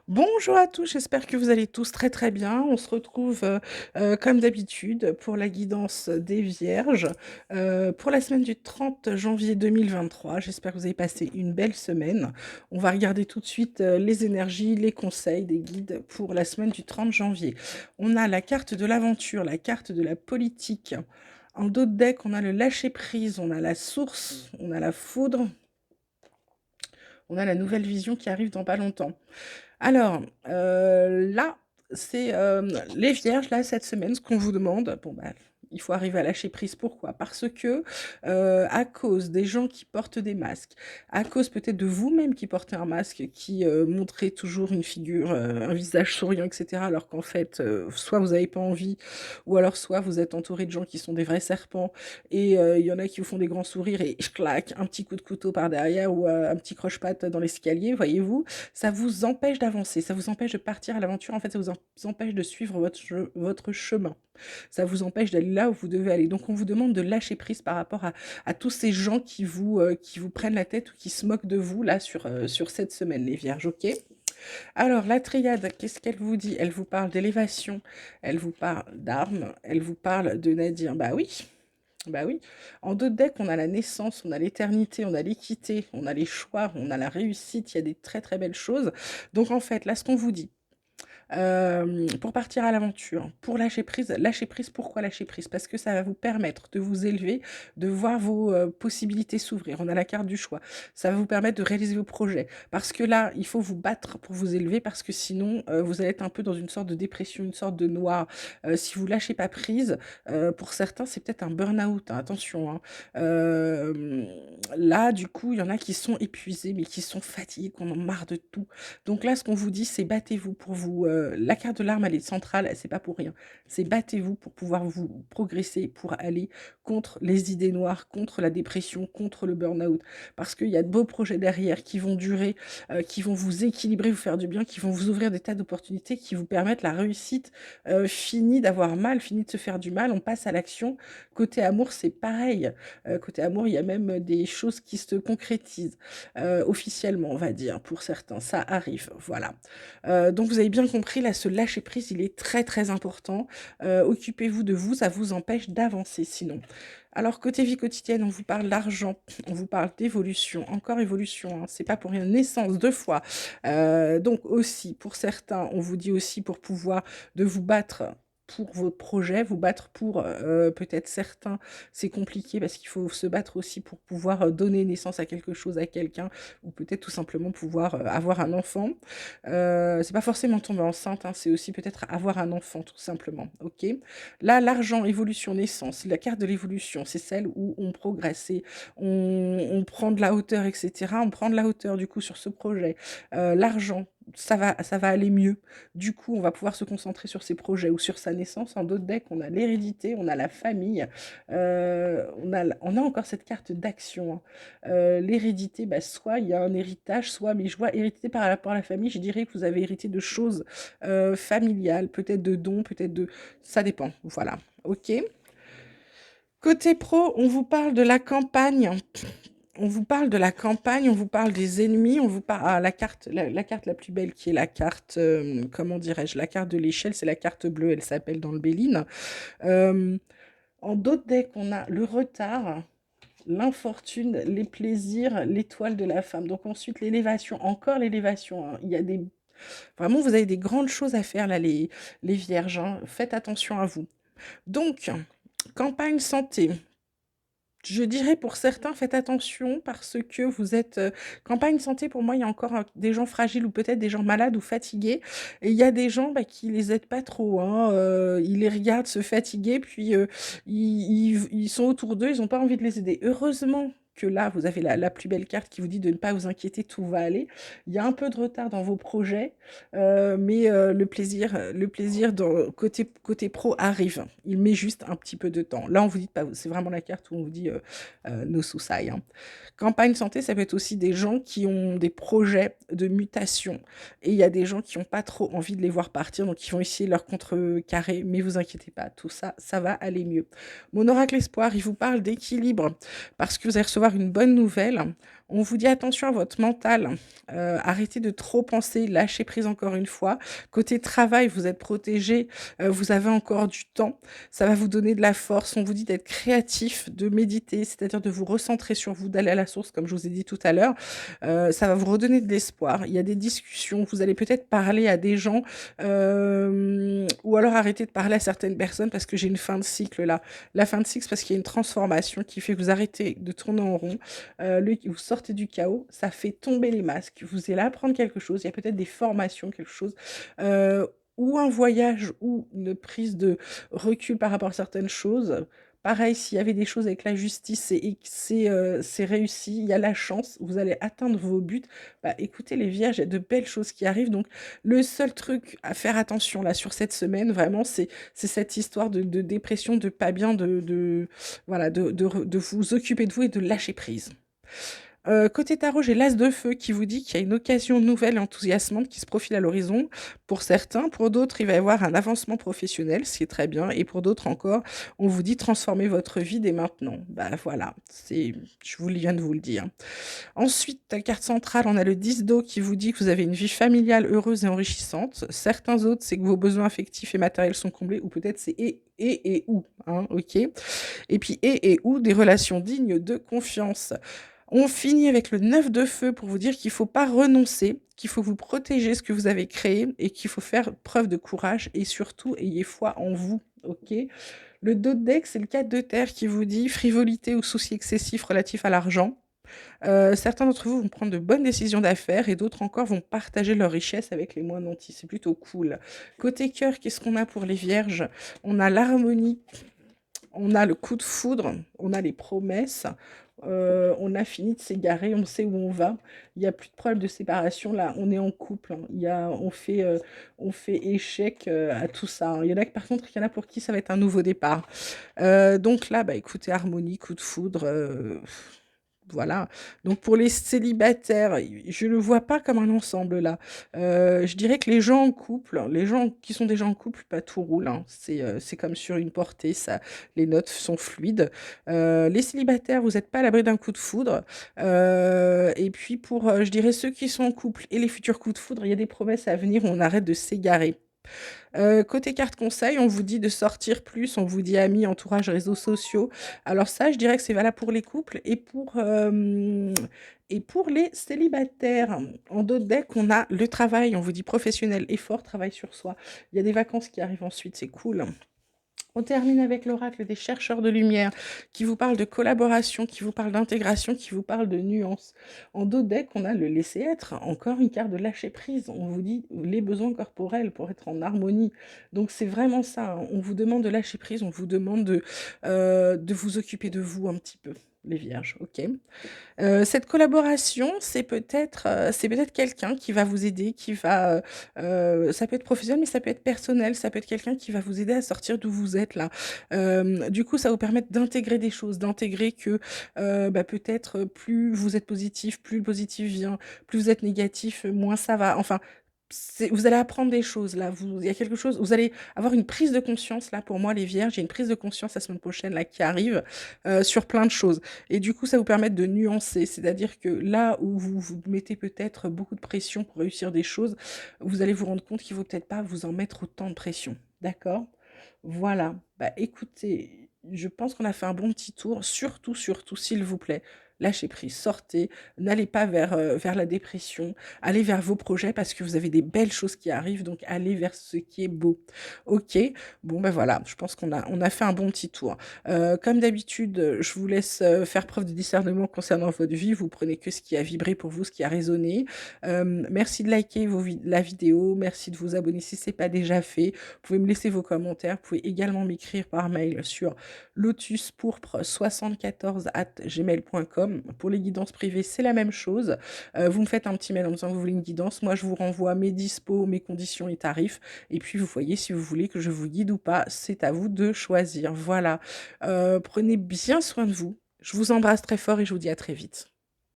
Bonjour à tous, j'espère que vous allez tous très très bien. On se retrouve comme d'habitude pour la guidance des Vierges pour la semaine du 30 janvier 2023. J'espère que vous avez passé une belle semaine. On va regarder tout de suite les énergies, les conseils des guides pour la semaine du 30 janvier. On a la carte de l'aventure, la carte de la politique. En dos de deck, on a le lâcher-prise, on a la source, on a la foudre, on a la nouvelle vision qui arrive dans pas longtemps. Alors, là, c'est, les vierges, là, cette semaine, ce qu'on vous demande, bon, bah, il faut arriver à lâcher prise. Pourquoi? Parce que, à cause des gens qui portent des masques, à cause peut-être de vous-même qui portez un masque, qui, montrez toujours une figure, un visage souriant et cetera, alors qu'en fait, soit vous avez pas envie ou alors soit vous êtes entouré de gens qui sont des vrais serpents et il y en a qui vous font des grands sourires et clac, un petit coup de couteau par derrière ou, un petit croche-patte dans l'escalier, voyez-vous? Ça vous empêche d'avancer, ça vous empêche de partir à l'aventure, en fait, ça vous empêche de suivre votre chemin. Ça vous empêche d'aller là où vous devez aller. Donc on vous demande de lâcher prise par rapport à tous ces gens qui vous prennent la tête ou qui se moquent de vous là sur cette semaine, les vierges, ok? Alors la triade, qu'est-ce qu'elle vous dit? Elle vous parle d'élévation, elle vous parle d'armes, elle vous parle de Nadir. Bah oui, bah oui. En deux decks, on a la naissance, on a l'éternité, on a l'équité, on a les choix, on a la réussite, il y a des très très belles choses. Donc en fait, là, ce qu'on vous dit, pour partir à l'aventure, pour lâcher prise, pourquoi lâcher prise? Parce que ça va vous permettre de vous élever, de voir vos, possibilités s'ouvrir. On a la carte du choix. Ça va vous permettre de réaliser vos projets. Parce que là, il faut vous battre pour vous élever parce que sinon, vous allez être un peu dans une sorte de dépression, une sorte de noir. Si vous lâchez pas prise, pour certains, c'est peut-être un burn-out, hein, attention, hein. Hem, Là, du coup, il y en a qui sont épuisés, mais qui sont fatigués, qui en ont marre de tout. Donc là, ce qu'on vous dit, c'est battez-vous pour vous. La carte de l'arme, elle est centrale, c'est pas pour rien. C'est battez-vous pour pouvoir vous progresser, pour aller contre les idées noires, contre la dépression, contre le burn-out. Parce qu'il y a de beaux projets derrière qui vont durer, qui vont vous équilibrer, vous faire du bien, qui vont vous ouvrir des tas d'opportunités, qui vous permettent la réussite. Fini d'avoir mal, fini de se faire du mal, on passe à l'action. Côté amour, c'est pareil. Côté amour, il y a même des choses qui se concrétisent officiellement, on va dire, pour certains. Ça arrive, voilà. Donc vous avez bien compris, là, ce lâcher prise, il est très très important. Occupez-vous de vous, ça vous empêche d'avancer sinon. Alors côté vie quotidienne, on vous parle d'argent, on vous parle d'évolution, encore évolution, hein, c'est pas pour rien, naissance deux fois. Donc aussi, pour certains, on vous dit aussi pour pouvoir de vous battre pour votre projet, vous battre pour peut-être certains, c'est compliqué parce qu'il faut se battre aussi pour pouvoir donner naissance à quelque chose, à quelqu'un, ou peut-être tout simplement pouvoir avoir un enfant. C'est pas forcément tomber enceinte, hein, c'est aussi peut-être avoir un enfant, tout simplement. Ok. Là, l'argent, évolution, naissance, la carte de l'évolution, c'est celle où on progresse, on prend de la hauteur, etc. On prend de la hauteur du coup sur ce projet. L'argent, ça va aller mieux. Du coup, on va pouvoir se concentrer sur ses projets ou sur sa naissance. En d'autres decks, on a l'hérédité, on a la famille, on a encore cette carte d'action, hein. L'hérédité, bah, soit il y a un héritage, soit, mais je vois hérédité par rapport à la famille, je dirais que vous avez hérité de choses familiales, peut-être de dons, peut-être de... Ça dépend, voilà. Ok. Côté pro, on vous parle de la campagne. On vous parle de la campagne, on vous parle des ennemis, on vous parle la carte la plus belle qui est la carte, comment dirais-je, la carte de l'échelle, c'est la carte bleue, elle s'appelle dans le Béline. Euh, En d'autres decks, on a le retard, l'infortune, les plaisirs, l'étoile de la femme. Donc ensuite l'élévation, encore l'élévation, hein. Il y a des vraiment vous avez des grandes choses à faire là les vierges, hein. Faites attention à vous. Donc campagne santé. Je dirais pour certains, faites attention parce que vous êtes campagne santé, pour moi, il y a encore des gens fragiles ou peut-être des gens malades ou fatigués. Et il y a des gens bah, qui les aident pas trop, hein. Ils les regardent se fatiguer, puis ils sont autour d'eux, ils n'ont pas envie de les aider. Heureusement que là, vous avez la plus belle carte qui vous dit de ne pas vous inquiéter, tout va aller. Il y a un peu de retard dans vos projets, mais le plaisir côté pro arrive. Il met juste un petit peu de temps. Là, on vous dit pas, c'est vraiment la carte où on vous dit no suicide, hein. Campagne santé, ça peut être aussi des gens qui ont des projets de mutation. Et il y a des gens qui n'ont pas trop envie de les voir partir, donc ils vont essayer de leur contrecarrer. Mais vous inquiétez pas, tout ça, ça va aller mieux. Mon oracle espoir, il vous parle d'équilibre parce que vous allez recevoir une bonne nouvelle. On vous dit attention à votre mental, arrêtez de trop penser, lâchez prise encore une fois. Côté travail, vous êtes protégé, vous avez encore du temps, ça va vous donner de la force. On vous dit d'être créatif, de méditer, c'est-à-dire de vous recentrer sur vous, d'aller à la source comme je vous ai dit tout à l'heure. Ça va vous redonner de l'espoir. Il y a des discussions, vous allez peut-être parler à des gens, ou alors arrêter de parler à certaines personnes parce que j'ai une fin de cycle là. La fin de cycle, parce qu'il y a une transformation qui fait que vous arrêtez de tourner en rond, vous sortez du chaos, ça fait tomber les masques, vous allez apprendre quelque chose, il y a peut-être des formations, quelque chose, ou un voyage ou une prise de recul par rapport à certaines choses. Pareil, s'il y avait des choses avec la justice et que c'est réussi, il y a la chance, vous allez atteindre vos buts. Bah, écoutez les vierges, il y a de belles choses qui arrivent, donc le seul truc à faire attention là sur cette semaine, vraiment, c'est cette histoire de dépression, de pas bien, voilà, de vous occuper de vous et de lâcher prise. Côté tarot, j'ai l'As de feu qui vous dit qu'il y a une occasion nouvelle et enthousiasmante qui se profile à l'horizon pour certains. Pour d'autres, il va y avoir un avancement professionnel, ce qui est très bien. Et pour d'autres encore, on vous dit transformer votre vie dès maintenant. Bah voilà, je vous viens de vous le dire. Ensuite, la carte centrale, on a le 10 d'eau qui vous dit que vous avez une vie familiale heureuse et enrichissante. Certains autres, c'est que vos besoins affectifs et matériels sont comblés, ou peut-être c'est et ou, hein, ok. Et puis et ou, des relations dignes de confiance. On finit avec le 9 de feu pour vous dire qu'il ne faut pas renoncer, qu'il faut vous protéger ce que vous avez créé et qu'il faut faire preuve de courage et surtout ayez foi en vous, ok. Le dos de deck, c'est le 4 de terre qui vous dit frivolité ou soucis excessifs relatifs à l'argent. Certains d'entre vous vont prendre de bonnes décisions d'affaires et d'autres encore vont partager leur richesse avec les moins nantis. C'est plutôt cool. Côté cœur, qu'est-ce qu'on a pour les vierges? On a l'harmonie, on a le coup de foudre, on a les promesses, on a fini de s'égarer, on sait où on va. Il n'y a plus de problème de séparation, là, on est en couple, hein. On fait échec à tout ça, hein. Il y en a que, par contre, il y en a pour qui ça va être un nouveau départ. Donc là, bah, écoutez, harmonie, coup de foudre, voilà. Donc pour les célibataires, je le vois pas comme un ensemble là. Je dirais que les gens en couple, les gens qui sont déjà en couple, pas tout roule, hein. C'est comme sur une portée, ça, les notes sont fluides. Les célibataires, vous n'êtes pas à l'abri d'un coup de foudre. Et puis pour, je dirais, ceux qui sont en couple et les futurs coups de foudre, il y a des promesses à venir où on arrête de s'égarer. Côté carte conseil, on vous dit de sortir plus, on vous dit amis, entourage, réseaux sociaux. Alors ça, je dirais que c'est valable pour les couples et pour les célibataires. En dos de deck, on a le travail, on vous dit professionnel, effort, travail sur soi. Il y a des vacances qui arrivent ensuite, c'est cool. On termine avec l'oracle des chercheurs de lumière qui vous parle de collaboration, qui vous parle d'intégration, qui vous parle de nuances. En dos de deck, on a le laisser être, encore une carte de lâcher prise. On vous dit les besoins corporels pour être en harmonie. Donc c'est vraiment ça, hein. On vous demande de lâcher prise, on vous demande de vous occuper de vous un petit peu, les vierges, ok. Cette collaboration, c'est peut-être quelqu'un qui va vous aider, ça peut être professionnel, mais ça peut être personnel, ça peut être quelqu'un qui va vous aider à sortir d'où vous êtes là. Du coup, ça va vous permettre d'intégrer des choses, d'intégrer que, bah, peut-être, plus vous êtes positif, plus le positif vient, plus vous êtes négatif, moins ça va. Enfin, vous allez apprendre des choses là, il y a quelque chose, vous allez avoir une prise de conscience là, pour moi les vierges, j'ai une prise de conscience la semaine prochaine là qui arrive, sur plein de choses. Et du coup, ça vous permet de nuancer, c'est-à-dire que là où vous vous mettez peut-être beaucoup de pression pour réussir des choses, vous allez vous rendre compte qu'il ne faut peut-être pas vous en mettre autant de pression. D'accord? Voilà. Bah écoutez, je pense qu'on a fait un bon petit tour. Surtout, surtout, s'il vous plaît, lâchez prise, sortez, n'allez pas vers la dépression, allez vers vos projets parce que vous avez des belles choses qui arrivent, donc allez vers ce qui est beau. Ok, bon ben voilà, je pense on a fait un bon petit tour. Comme d'habitude, je vous laisse faire preuve de discernement concernant votre vie, vous prenez que ce qui a vibré pour vous, ce qui a résonné. Merci de liker la vidéo, merci de vous abonner si ce n'est pas déjà fait. Vous pouvez me laisser vos commentaires, vous pouvez également m'écrire par mail sur lotuspourpre74@gmail.com. Pour les guidances privées, c'est la même chose. Vous me faites un petit mail en me disant que vous voulez une guidance. Moi, je vous renvoie mes dispos, mes conditions et tarifs. Et puis, vous voyez si vous voulez que je vous guide ou pas. C'est à vous de choisir. Voilà. Prenez bien soin de vous. Je vous embrasse très fort et je vous dis à très vite.